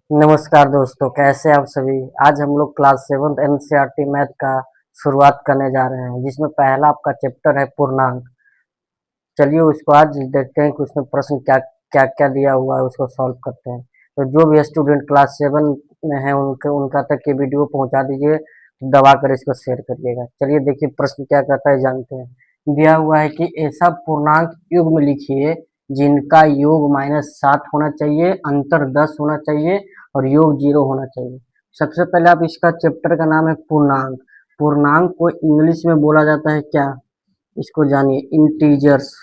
नमस्कार दोस्तों, कैसे आप सभी। आज हम लोग क्लास 7th एनसीईआरटी मैथ का शुरुआत करने जा रहे हैं, जिसमें पहला आपका चैप्टर है पूर्णांक। चलिए उसको आज देखते हैं कि उसमें प्रश्न क्या क्या क्या दिया हुआ है, उसको सॉल्व करते हैं। तो जो भी स्टूडेंट क्लास 7 में है उनका तक ये वीडियो पहुंचा दीजिए, दबा कर इसको शेयर करिएगा। चलिए देखिए प्रश्न क्या कहता है, जानते हैं। दिया हुआ है कि ऐसा पूर्णांक युग्म लिखिए जिनका योग -7 होना चाहिए, अंतर 10 होना चाहिए और योग 0 होना चाहिए। सबसे पहले आप इसका चैप्टर का नाम है पूर्णांक। पूर्णांक को इंग्लिश में बोला जाता है क्या, इसको जानिए। इंटीजर्स।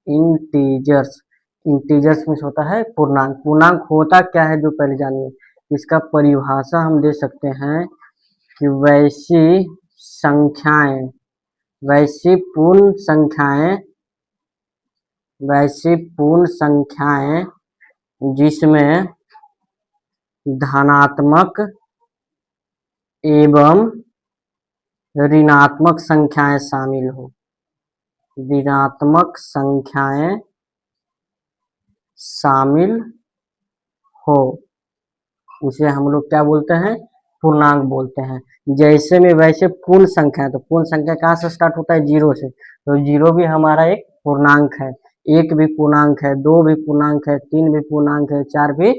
इंटीजर्स। इंटीजर्स में होता है पूर्णांक। पूर्णांक होता क्या है जो पहले जानिए। इसका परिभाषा हम दे सकते हैं कि संख्याएं वैसी पूर्ण संख्याएं वैसी पूर्ण संख्याएं जिसमें धनात्मक एवं ऋणात्मक संख्याएं शामिल हो। ऋणात्मक संख्याएं शामिल हो उसे हम लोग क्या बोलते हैं, पूर्णांक बोलते हैं। जैसे में वैसे पूर्ण संख्या, तो पूर्ण संख्या कहाँ से स्टार्ट होता है, 0 से। तो 0 भी हमारा एक पूर्णांक है, 1 भी पूर्णांक है, 2 भी पूर्णांक है, 3 भी पूर्णांक है, 4 भी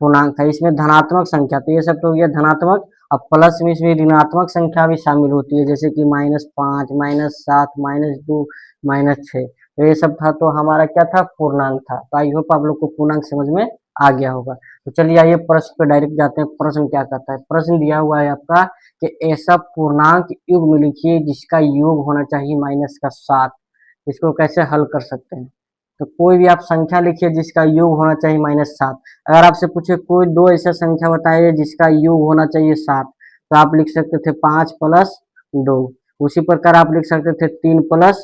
पूर्णांक है। इसमें धनात्मक संख्या, तो ये सब तो हो गया धनात्मक। अब प्लस में इसमें ऋणात्मक संख्या भी शामिल होती है, जैसे कि -5, -7, -2, -6। तो ये सब था, तो हमारा क्या था, पूर्णांक था। तो आई होप आप लोग को पूर्णांक समझ में आ गया होगा। तो चलिए आइए प्रश्न पे डायरेक्ट जाते हैं। प्रश्न क्या कहता है, प्रश्न दिया हुआ है आपका कि ऐसा पूर्णांक युग्म लिखिए जिसका योग होना चाहिए -7। इसको कैसे हल कर सकते हैं। तो कोई भी आप संख्या लिखिए जिसका योग होना चाहिए -7। अगर आपसे पूछे कोई दो ऐसा संख्या बताइए जिसका योग होना चाहिए 7, तो आप लिख सकते थे 5 + 2। उसी प्रकार आप लिख सकते थे 3 +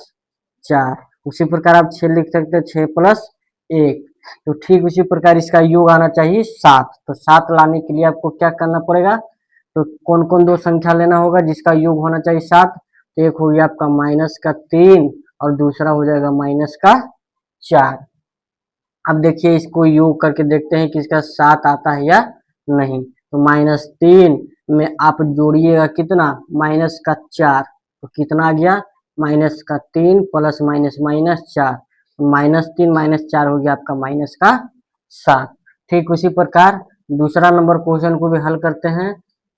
4। उसी प्रकार आप 6 लिख सकते थे, 6 + 1। तो ठीक उसी प्रकार इसका योग आना चाहिए 7। तो 7 लाने के लिए आपको क्या करना पड़ेगा, तो कौन कौन दो संख्या लेना होगा जिसका योग होना चाहिए 7। तो एक हो गया आपका -3 और दूसरा हो जाएगा -4। अब देखिए इसको योग करके देखते हैं कि इसका 7 आता है या नहीं। तो -3 में आप जोड़िएगा कितना, -4। तो कितना आ गया, -3 प्लस -4। -3 -4 हो गया आपका -7। ठीक उसी प्रकार दूसरा नंबर क्वेश्चन को भी हल करते हैं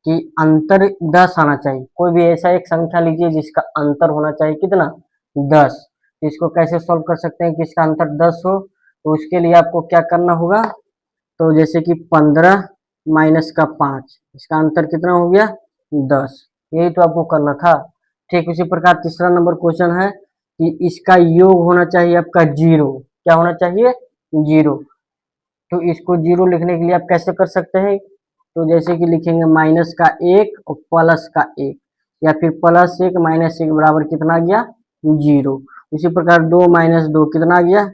कि अंतर 10 आना चाहिए। कोई भी ऐसा एक संख्या लीजिए जिसका अंतर होना चाहिए कितना, 10। इसको कैसे सॉल्व कर सकते हैं कि इसका अंतर 10 हो। तो उसके लिए आपको क्या करना होगा, तो जैसे कि 15 माइनस का 5, इसका अंतर कितना हो गया, 10। यही तो आपको करना था। ठीक उसी प्रकार तीसरा नंबर क्वेश्चन है कि इसका योग होना चाहिए आपका 0। क्या होना चाहिए, 0। तो इसको 0 लिखने के लिए आप कैसे कर सकते हैं, तो जैसे कि लिखेंगे -1 और +1, या फिर +1 -1 बराबर कितना आ गया, 0। इसी प्रकार 2 - 2 कितना आ गया,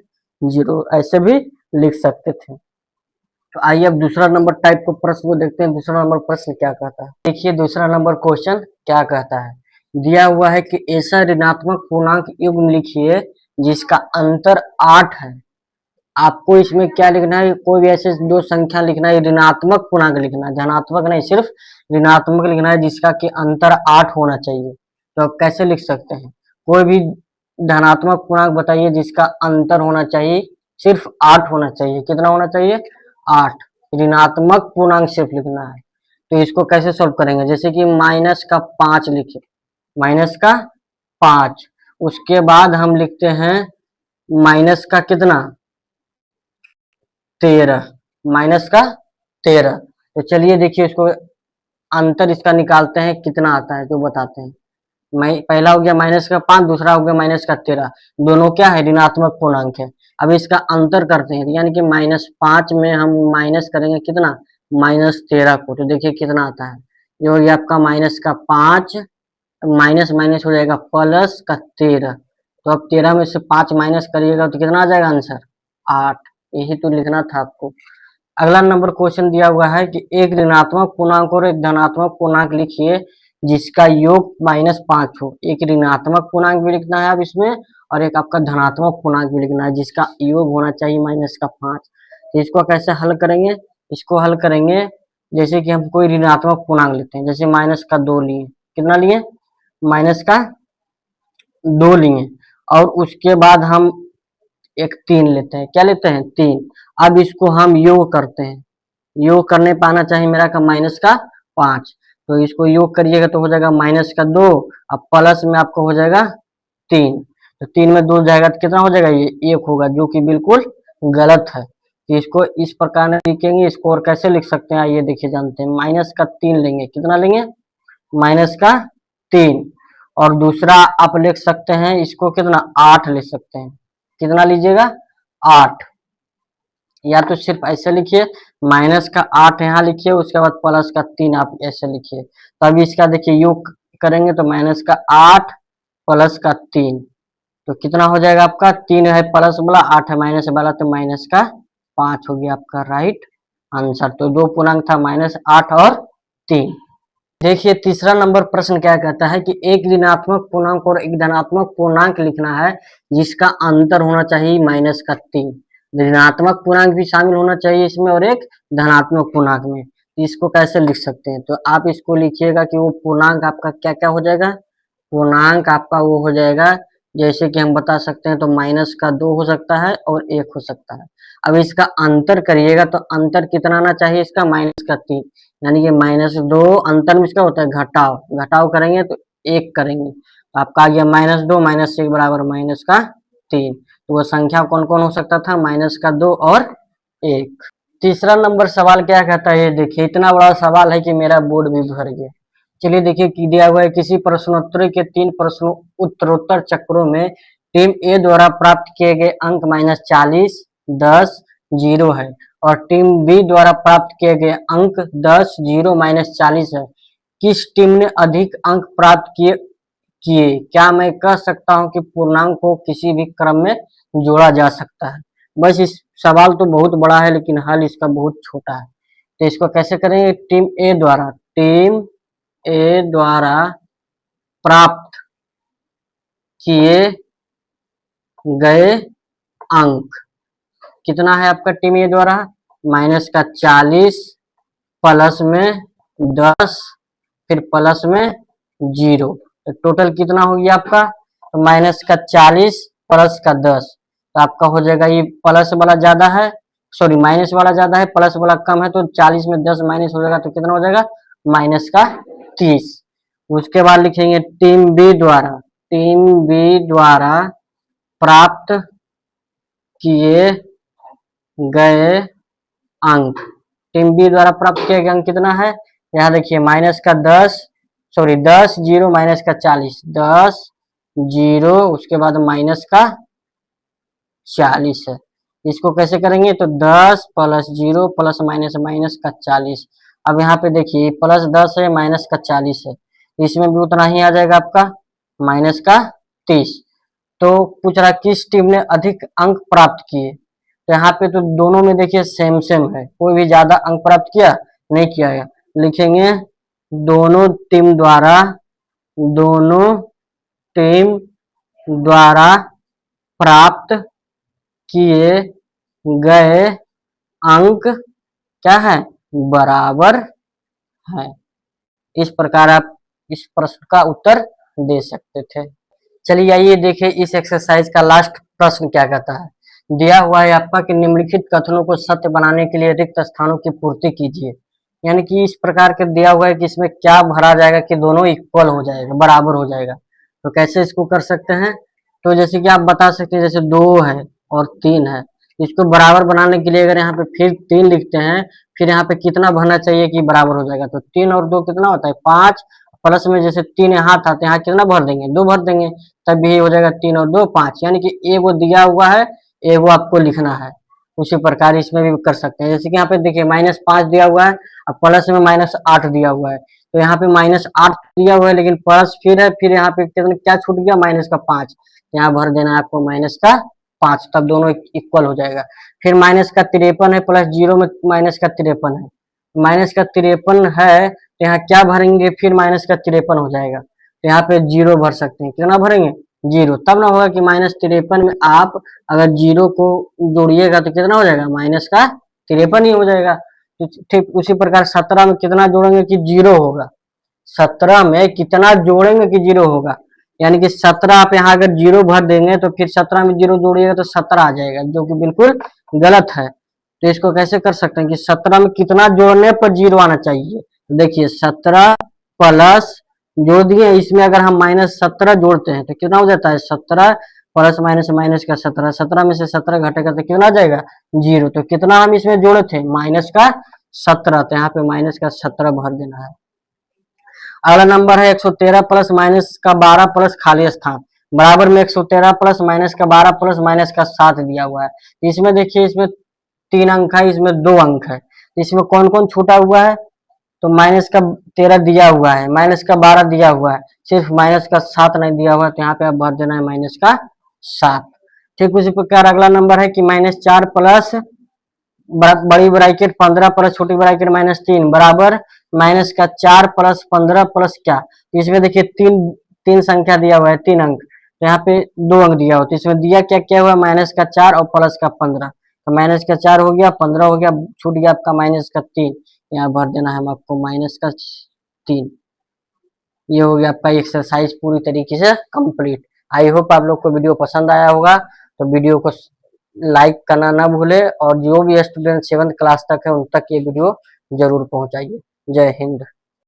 0। ऐसे भी लिख सकते थे। तो आइए अब दूसरा नंबर टाइप को प्रश्न को देखते हैं। दूसरा नंबर प्रश्न क्या कहता है, देखिए दूसरा नंबर क्वेश्चन क्या कहता है। दिया हुआ है कि ऐसा ऋणात्मक पूर्णांक युग्म लिखिए जिसका अंतर 8 है। आपको इसमें क्या लिखना है, कोई भी ऐसे दो संख्या लिखना है, ऋणात्मक पूर्णांक लिखना है, धनात्मक नहीं, सिर्फ ऋणात्मक लिखना है जिसका कि अंतर 8 होना चाहिए। तो आप कैसे लिख सकते हैं, कोई भी धनात्मक पूर्णांक बताइए जिसका अंतर होना चाहिए सिर्फ 8 होना चाहिए। कितना होना चाहिए, 8। ऋणात्मक पूर्णांक सिर्फ लिखना है। तो इसको कैसे सॉल्व करेंगे, जैसे कि -5 लिखे, -5। उसके बाद हम लिखते हैं माइनस का कितना, 13, -13। तो चलिए देखिए इसको अंतर इसका निकालते हैं कितना आता है, तो बताते हैं। पहला हो गया -5, दूसरा हो गया -13। दोनों क्या है, ऋणात्मक पूर्णांक है। अब इसका अंतर करते हैं, यानी कि -5 में हम माइनस करेंगे कितना, -13 को। तो देखिए कितना आता है, ये हो गया आपका -5, माइनस माइनस हो जाएगा +13। तो अब 13 में से 5 माइनस करिएगा तो कितना आ जाएगा आंसर, 8। यही तो लिखना था आपको। अगला नंबर क्वेश्चन दिया हुआ है कि एक ऋणात्मक पूर्णांक और एक धनात्मक पूर्णांक लिखिए जिसका योग -5 हो। एक ऋणात्मक पूर्णांक भी लिखना है आप इसमें, और एक आपका धनात्मक पूर्णांक भी लिखना है जिसका योग होना चाहिए -5। तो इसको कैसे हल करेंगे, इसको हल करेंगे, जैसे कि हम कोई ऋणात्मक पूर्णांक लेते हैं, जैसे माइनस का 2 लिए, कितना लिए, माइनस का 2 लिए, और उसके बाद हम एक 3 लेते हैं, क्या लेते हैं, 3। अब इसको हम योग करते हैं, योग करने पे आना चाहिए मेरा का माइनस का 5, तो इसको योग करिएगा तो हो जाएगा माइनस का 2, अब प्लस में आपको हो जाएगा 3, तो 3 में 2 जाएगा तो कितना हो जाएगा, ये 1 होगा, जो कि बिल्कुल गलत है। तो इसको इस प्रकार लिखेंगे, इसको और कैसे लिख सकते हैं आइए देखिए जानते हैं, माइनस का 3 लेंगे, कितना लेंगे, माइनस का 3, और दूसरा आप लिख सकते हैं इसको कितना, 8 ले सकते हैं, कितना लीजिएगा, 8, या तो सिर्फ ऐसे लिखिए, माइनस का 8 यहाँ लिखिए, उसके बाद प्लस का 3 आप ऐसे लिखिए, तब इसका देखिए योग करेंगे तो माइनस का 8 प्लस का 3, तो कितना हो जाएगा आपका, 3 है प्लस वाला, 8 है माइनस वाला, तो माइनस का 5 हो गया आपका राइट आंसर। तो दो पूर्णांक था, -8 और 3। देखिए तीसरा नंबर प्रश्न क्या कहता है कि एक ऋणात्मक पूर्णांक और एक धनात्मक पूर्णांक लिखना है जिसका अंतर होना चाहिए -3। ऋणात्मक पूर्णांक भी शामिल होना चाहिए इसमें और एक धनात्मक पूर्णांक में, इसको कैसे लिख सकते हैं, तो आप इसको लिखिएगा कि वो पूर्णांक आपका क्या क्या हो जाएगा, पूर्णांक आपका वो हो जाएगा, जैसे कि हम बता सकते हैं तो माइनस का 2 हो सकता है और 1 हो सकता है। अब इसका अंतर करिएगा तो अंतर कितना आना चाहिए इसका, माइनस का 3, यानी कि -2 अंतर में इसका होता है घटाव, घटाव करेंगे तो 1 करेंगे, तो आपका आ गया -2 -1 बराबर माइनस का 3, तो वह संख्या कौन कौन हो सकता था, माइनस का 2 और 1। तीसरा नंबर सवाल क्या कहता है, ये देखिए इतना बड़ा सवाल है कि मेरा बोर्ड भी भर गया। चलिए देखिए कि दिया हुआ है किसी प्रश्नोत्तरी के 3 प्रश्नों उत्तरोत्तर चक्रों में टीम ए द्वारा प्राप्त किए गए अंक -40, 10, 0 है और टीम बी द्वारा प्राप्त किए गए अंक 10, 0, -40 है। किस टीम ने अधिक अंक प्राप्त किए, क्या मैं कह सकता हूं कि पूर्णांक को किसी भी क्रम में जोड़ा जा सकता है। बस इस सवाल तो बहुत बड़ा है लेकिन हल इसका बहुत छोटा है, तो इसको कैसे करेंगे, टीम ए द्वारा प्राप्त किए गए अंक कितना है आपका, टीम ए द्वारा माइनस का 40 प्लस में 10 फिर प्लस में 0, तो टोटल कितना हो गया आपका, तो माइनस का 40 प्लस का 10, तो आपका हो जाएगा, ये प्लस वाला ज्यादा है, सॉरी माइनस वाला ज्यादा है, प्लस वाला कम है, तो 40 में 10 माइनस हो जाएगा तो कितना हो जाएगा, माइनस का 30। उसके बाद लिखेंगे टीम बी द्वारा प्राप्त किए गए अंक, टीम बी द्वारा प्राप्त किए गए अंक कितना है, यहाँ देखिए माइनस का 10, 0 माइनस का 40, 10, 0 उसके बाद माइनस का 40 है। इसको कैसे करेंगे, तो 10 प्लस 0 प्लस माइनस माइनस का 40, अब यहाँ पे देखिए प्लस 10 है माइनस का 40 है, इसमें भी उतना ही आ जाएगा आपका माइनस का 30। तो पूछ रहा किस टीम ने अधिक अंक प्राप्त किए, तो यहाँ पे तो दोनों में देखिए सेम सेम है, कोई भी ज्यादा अंक प्राप्त किया नहीं किया है, लिखेंगे दोनों टीम द्वारा प्राप्त किए गए अंक क्या है, बराबर है। इस प्रकार आप इस प्रश्न का उत्तर दे सकते थे। चलिए आइए देखिए इस एक्सरसाइज का लास्ट प्रश्न क्या कहता है, दिया हुआ है आपका कि निम्नलिखित कथनों को सत्य बनाने के लिए रिक्त स्थानों की पूर्ति कीजिए, यानी कि इस प्रकार के दिया हुआ है कि इसमें क्या भरा जाएगा कि दोनों इक्वल हो जाएगा, बराबर हो जाएगा, तो कैसे इसको कर सकते हैं, तो जैसे कि आप बता सकते हैं जैसे 2 है और 3 है, इसको बराबर बनाने के लिए अगर यहाँ पे फिर 3 लिखते हैं, फिर यहाँ पे कितना भरना चाहिए कि बराबर हो जाएगा, तो 3 और 2 कितना होता है 5, प्लस में जैसे 3 यहाँ था तो यहाँ कितना भर देंगे, 2 भर देंगे, तब भी हो जाएगा 3 और 2 5, यानी कि एगो दिया हुआ है एगो आपको लिखना है। उसी प्रकार इसमें भी कर सकते हैं, जैसे कि यहाँ पे देखिए -5 दिया हुआ है और प्लस में -8 दिया हुआ है, तो यहाँ पे -8 दिया हुआ है लेकिन प्लस फिर है, फिर यहाँ पे कितना क्या छूट गया, माइनस का 5, यहाँ भर देना है आपको माइनस का 5, तब दोनों इक्वल हो जाएगा। फिर माइनस का 53 है प्लस 0 में माइनस का 53 है, माइनस का 53 है तो यहाँ क्या भरेंगे, फिर माइनस का 53 हो जाएगा, तो यहाँ पे 0 भर सकते हैं, कितना भरेंगे 0, तब ना होगा कि -53 में आप अगर 0 को जोड़िएगा तो कितना हो जाएगा, माइनस का 53 ही हो जाएगा। तो ठीक उसी प्रकार 17 में कितना जोड़ेंगे कि 0 होगा, 17 में कितना जोड़ेंगे कि 0 होगा, यानी कि 17 आप यहाँ अगर 0 भर देंगे तो फिर 17 में 0 जोड़िएगा तो 17 आ जाएगा, जो कि बिल्कुल गलत है। तो इसको कैसे कर सकते हैं कि 17 में कितना जोड़ने पर 0 आना चाहिए। तो देखिए 17 प्लस जोड़ दिए, इसमें अगर हम -17 जोड़ते हैं तो कितना हो जाता है, 17 प्लस माइनस माइनस का 17, 17 में से 17 घटेगा तो कितना आ जाएगा 0। तो कितना हम इसमें जोड़े थे, -17, तो यहाँ पे -17 भर देना है। अगला नंबर है 113 प्लस माइनस का 12 प्लस खाली स्थान बराबर में 113 प्लस माइनस का 12 प्लस माइनस का 7 दिया हुआ है। इसमें देखिए इसमें 3 अंक है, इसमें 2 अंक है, इसमें कौन कौन छूटा हुआ है, तो -13 दिया हुआ है, -12 दिया हुआ है, सिर्फ -7 नहीं दिया हुआ है, तो यहाँ पे आप भर देना है -7। ठीक उसी प्रकार अगला नंबर है कि -4 प्लस बड़ी ब्रैकेट 15 प्लस छोटी ब्रैकेट -3 बराबर -4 प्लस 15 प्लस क्या, इसमें देखिए तीन संख्या दिया हुआ है, 3 अंक, तो यहाँ पे 2 अंक दिया हुआ, तो इसमें दिया क्या क्या हुआ, -4 और प्लस का 15, तो -4 हो गया, 15 हो गया, छूट गया आपका -3, यहाँ भर देना है हम आपको -3। ये हो गया आपका एक्सरसाइज पूरी तरीके से कंप्लीट। आई होप आप लोग को वीडियो पसंद आया होगा, तो वीडियो को लाइक करना ना भूले, और जो भी स्टूडेंट 7th क्लास तक है उन तक ये वीडियो जरूर पहुंचाइए। जय हिंद।